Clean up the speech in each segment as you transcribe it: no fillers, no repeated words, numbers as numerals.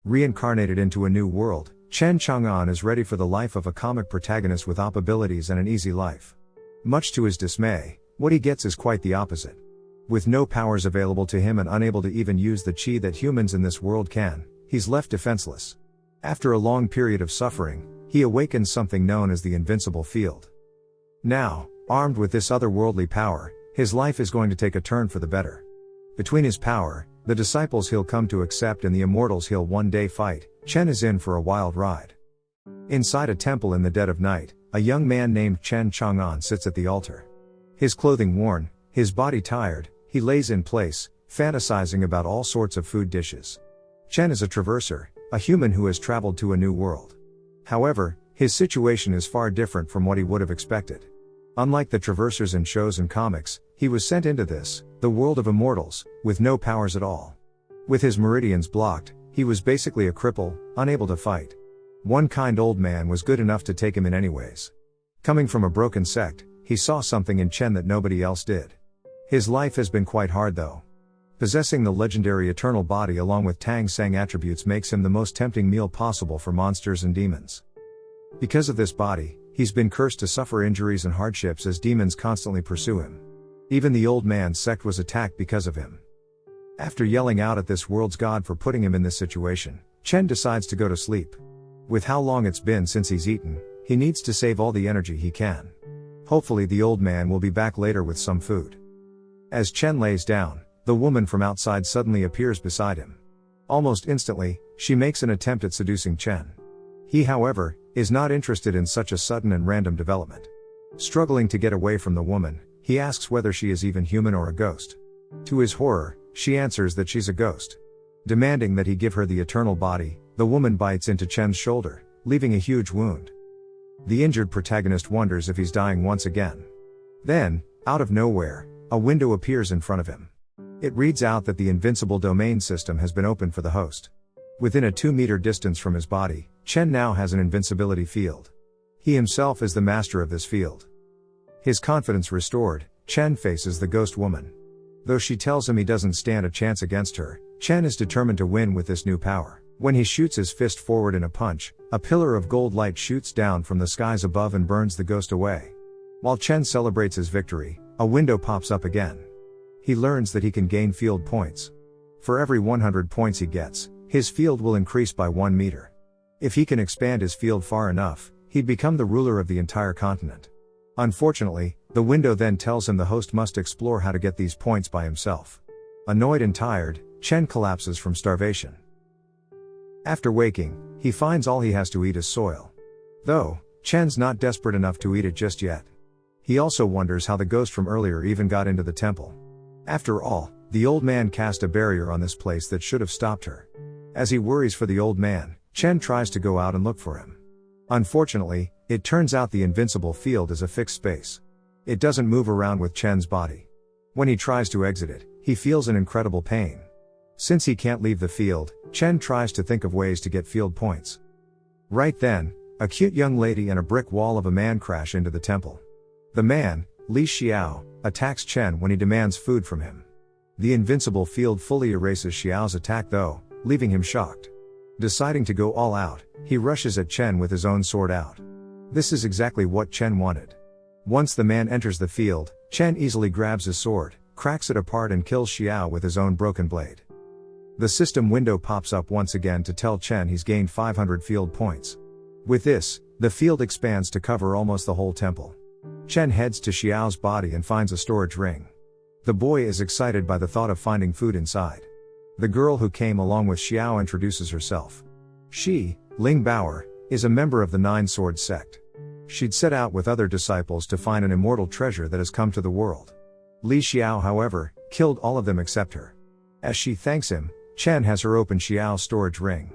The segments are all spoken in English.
Reincarnated into a new world, Chen Changan is ready for the life of a comic protagonist with op abilities and an easy life. Much to his dismay, what he gets is quite the opposite. With no powers available to him and unable to even use the chi that humans in this world can, he's left defenseless. After a long period of suffering, he awakens something known as the Invincible field. Now, armed with this otherworldly power, his life is going to take a turn for the better. Between his power, the disciples he'll come to accept and the immortals he'll one day fight, Chen is in for a wild ride. Inside a temple in the dead of night, a young man named Chen Changan sits at the altar. His clothing worn, his body tired, he lays in place, fantasizing about all sorts of food dishes. Chen is a traverser, a human who has traveled to a new world. However, his situation is far different from what he would have expected. Unlike the traversers in shows and comics, he was sent into this, the world of immortals, with no powers at all. With his meridians blocked, he was basically a cripple, unable to fight. One kind old man was good enough to take him in anyways. Coming from a broken sect, he saw something in Chen that nobody else did. His life has been quite hard though. Possessing the legendary eternal body along with Tang Sang attributes makes him the most tempting meal possible for monsters and demons. Because of this body, he's been cursed to suffer injuries and hardships as demons constantly pursue him. Even the old man's sect was attacked because of him. After yelling out at this world's god for putting him in this situation, Chen decides to go to sleep. With how long it's been since he's eaten, he needs to save all the energy he can. Hopefully the old man will be back later with some food. As Chen lays down, the woman from outside suddenly appears beside him. Almost instantly, she makes an attempt at seducing Chen. He, however, is not interested in such a sudden and random development. Struggling to get away from the woman, he asks whether she is even human or a ghost. To his horror, she answers that she's a ghost. Demanding that he give her the eternal body, the woman bites into Chen's shoulder, leaving a huge wound. The injured protagonist wonders if he's dying once again. Then, out of nowhere, a window appears in front of him. It reads out that the Invincible domain system has been opened for the host. Within a 2-meter distance from his body, Chen now has an invincibility field. He himself is the master of this field. His confidence restored, Chen faces the ghost woman. Though she tells him he doesn't stand a chance against her, Chen is determined to win with this new power. When he shoots his fist forward in a punch, a pillar of gold light shoots down from the skies above and burns the ghost away. While Chen celebrates his victory, a window pops up again. He learns that he can gain field points. For every 100 points he gets, his field will increase by 1 meter. If he can expand his field far enough, he'd become the ruler of the entire continent. Unfortunately, the window then tells him the host must explore how to get these points by himself. Annoyed and tired, Chen collapses from starvation. After waking, he finds all he has to eat is soil. Though, Chen's not desperate enough to eat it just yet. He also wonders how the ghost from earlier even got into the temple. After all, the old man cast a barrier on this place that should have stopped her. As he worries for the old man, Chen tries to go out and look for him. Unfortunately, it turns out the Invincible field is a fixed space. It doesn't move around with Chen's body. When he tries to exit it, he feels an incredible pain. Since he can't leave the field, Chen tries to think of ways to get field points. Right then, a cute young lady and a brick wall of a man crash into the temple. The man, Li Xiao, attacks Chen when he demands food from him. The Invincible field fully erases Xiao's attack though, leaving him shocked. Deciding to go all out, he rushes at Chen with his own sword out. This is exactly what Chen wanted. Once the man enters the field, Chen easily grabs his sword, cracks it apart and kills Xiao with his own broken blade. The system window pops up once again to tell Chen he's gained 500 field points. With this, the field expands to cover almost the whole temple. Chen heads to Xiao's body and finds a storage ring. The boy is excited by the thought of finding food inside. The girl who came along with Xiao introduces herself. She, Ling Bauer, is a member of the Nine Swords sect. She'd set out with other disciples to find an immortal treasure that has come to the world. Li Xiao, however, killed all of them except her. As she thanks him, Chen has her open Xiao's storage ring.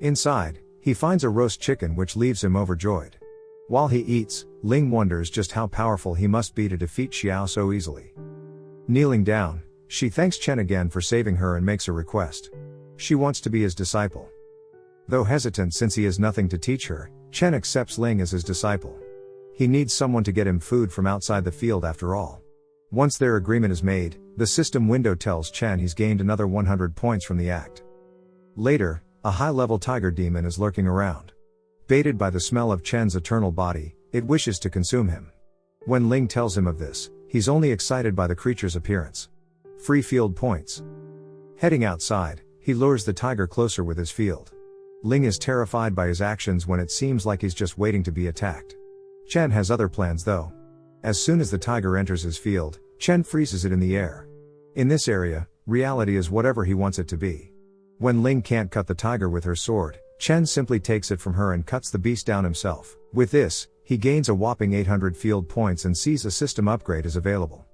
Inside, he finds a roast chicken which leaves him overjoyed. While he eats, Ling wonders just how powerful he must be to defeat Xiao so easily. Kneeling down, she thanks Chen again for saving her and makes a request. She wants to be his disciple. Though hesitant since he has nothing to teach her, Chen accepts Ling as his disciple. He needs someone to get him food from outside the field after all. Once their agreement is made, the system window tells Chen he's gained another 100 points from the act. Later, a high-level tiger demon is lurking around. Baited by the smell of Chen's eternal body, it wishes to consume him. When Ling tells him of this, he's only excited by the creature's appearance. Free field points. Heading outside, he lures the tiger closer with his field. Ling is terrified by his actions when it seems like he's just waiting to be attacked. Chen has other plans though. As soon as the tiger enters his field, Chen freezes it in the air. In this area, reality is whatever he wants it to be. When Ling can't cut the tiger with her sword, Chen simply takes it from her and cuts the beast down himself. With this, he gains a whopping 800 field points and sees a system upgrade is available.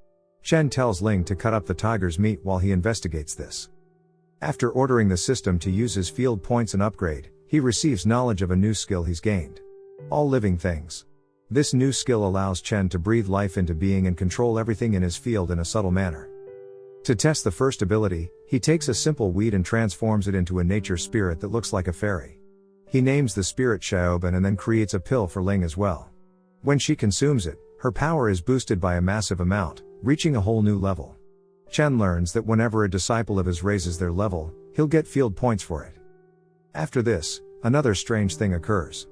Chen tells Ling to cut up the tiger's meat while he investigates this. After ordering the system to use his field points and upgrade, he receives knowledge of a new skill he's gained. All living things. This new skill allows Chen to breathe life into being and control everything in his field in a subtle manner. To test the first ability, he takes a simple weed and transforms it into a nature spirit that looks like a fairy. He names the spirit Xiaoban and then creates a pill for Ling as well. When she consumes it, her power is boosted by a massive amount, reaching a whole new level. Chen learns that whenever a disciple of his raises their level, he'll get field points for it. After this, another strange thing occurs.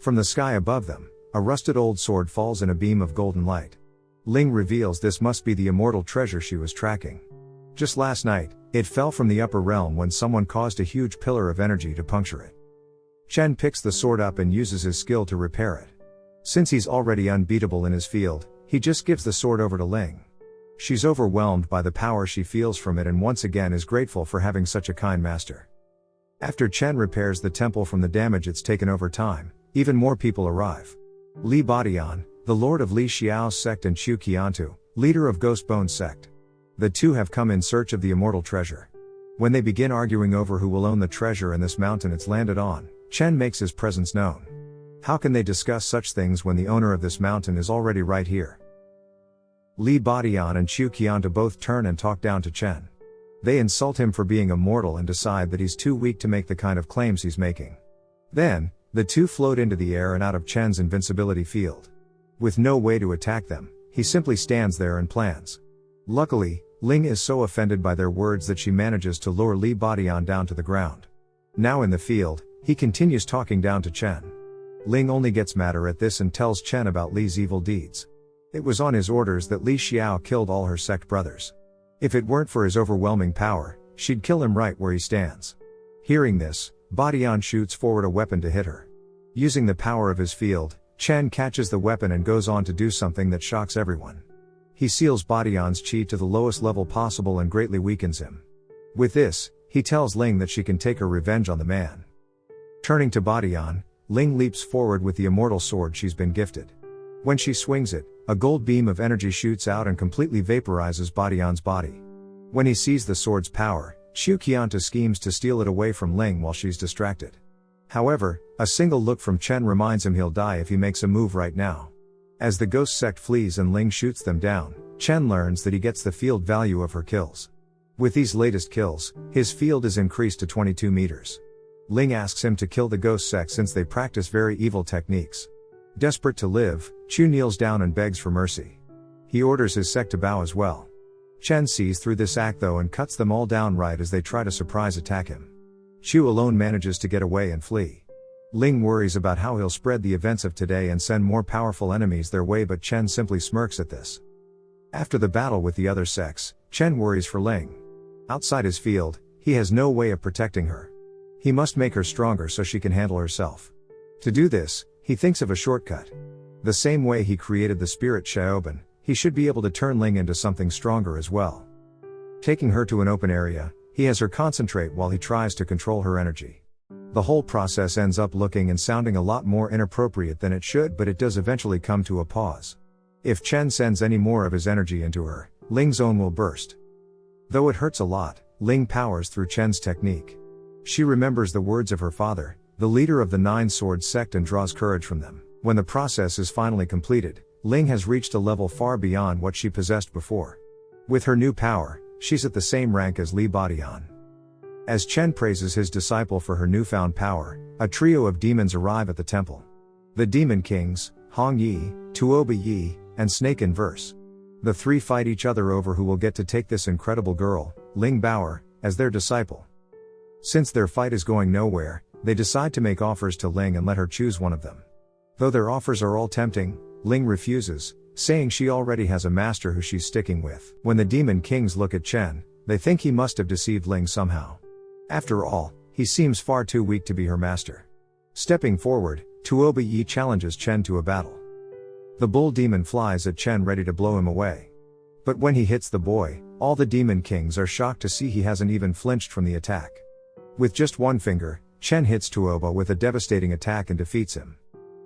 From the sky above them, a rusted old sword falls in a beam of golden light. Ling reveals this must be the immortal treasure she was tracking. Just last night, it fell from the upper realm when someone caused a huge pillar of energy to puncture it. Chen picks the sword up and uses his skill to repair it. Since he's already unbeatable in his field, he just gives the sword over to Ling. She's overwhelmed by the power she feels from it and once again is grateful for having such a kind master. After Chen repairs the temple from the damage it's taken over time, even more people arrive. Li Badian, the lord of Li Xiao's sect, and Qiu Qiantu, leader of Ghostbone's sect. The two have come in search of the immortal treasure. When they begin arguing over who will own the treasure and this mountain it's landed on, Chen makes his presence known. How can they discuss such things when the owner of this mountain is already right here? Li Badian and Qiu Qiantu both turn and talk down to Chen. They insult him for being immortal and decide that he's too weak to make the kind of claims he's making. Then, the two float into the air and out of Chen's invincibility field. With no way to attack them, he simply stands there and plans. Luckily, Ling is so offended by their words that she manages to lure Li Badian down to the ground. Now in the field, he continues talking down to Chen. Ling only gets madder at this and tells Chen about Li's evil deeds. It was on his orders that Li Xiao killed all her sect brothers. If it weren't for his overwhelming power, she'd kill him right where he stands. Hearing this, Badian shoots forward a weapon to hit her. Using the power of his field, Chen catches the weapon and goes on to do something that shocks everyone. He seals Badian's chi to the lowest level possible and greatly weakens him. With this, he tells Ling that she can take her revenge on the man. Turning to Badian, Ling leaps forward with the immortal sword she's been gifted. When she swings it, a gold beam of energy shoots out and completely vaporizes Badian's body. When he sees the sword's power, Qiu Qiantu schemes to steal it away from Ling while she's distracted. However, a single look from Chen reminds him he'll die if he makes a move right now. As the ghost sect flees and Ling shoots them down, Chen learns that he gets the field value of her kills. With these latest kills, his field is increased to 22 meters. Ling asks him to kill the ghost sect since they practice very evil techniques. Desperate to live, Chu kneels down and begs for mercy. He orders his sect to bow as well. Chen sees through this act though and cuts them all down right as they try to surprise attack him. Chu alone manages to get away and flee. Ling worries about how he'll spread the events of today and send more powerful enemies their way, but Chen simply smirks at this. After the battle with the other sects, Chen worries for Ling. Outside his field, he has no way of protecting her. He must make her stronger so she can handle herself. To do this, he thinks of a shortcut. The same way he created the spirit Xiaoban, he should be able to turn Ling into something stronger as well. Taking her to an open area, he has her concentrate while he tries to control her energy. The whole process ends up looking and sounding a lot more inappropriate than it should, but it does eventually come to a pause. If Chen sends any more of his energy into her, Ling's own will burst. Though it hurts a lot, Ling powers through Chen's technique. She remembers the words of her father, the leader of the Nine Swords sect, and draws courage from them. When the process is finally completed, Ling has reached a level far beyond what she possessed before. With her new power, she's at the same rank as Li Badian. As Chen praises his disciple for her newfound power, a trio of demons arrive at the temple. The Demon Kings, Hong Yi, Tuoba Yi, and Snake Inverse. The three fight each other over who will get to take this incredible girl, Ling Bauer, as their disciple. Since their fight is going nowhere, they decide to make offers to Ling and let her choose one of them. Though their offers are all tempting, Ling refuses, saying she already has a master who she's sticking with. When the Demon Kings look at Chen, they think he must have deceived Ling somehow. After all, he seems far too weak to be her master. Stepping forward, Tuoba Yi challenges Chen to a battle. The bull demon flies at Chen ready to blow him away. But when he hits the boy, all the Demon Kings are shocked to see he hasn't even flinched from the attack. With just one finger, Chen hits Tuoba with a devastating attack and defeats him.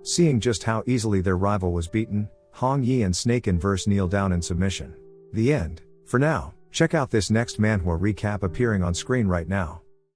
Seeing just how easily their rival was beaten, Hong Yi and Snake Inverse kneel down in submission. The end. For now, check out this next manhwa recap appearing on screen right now.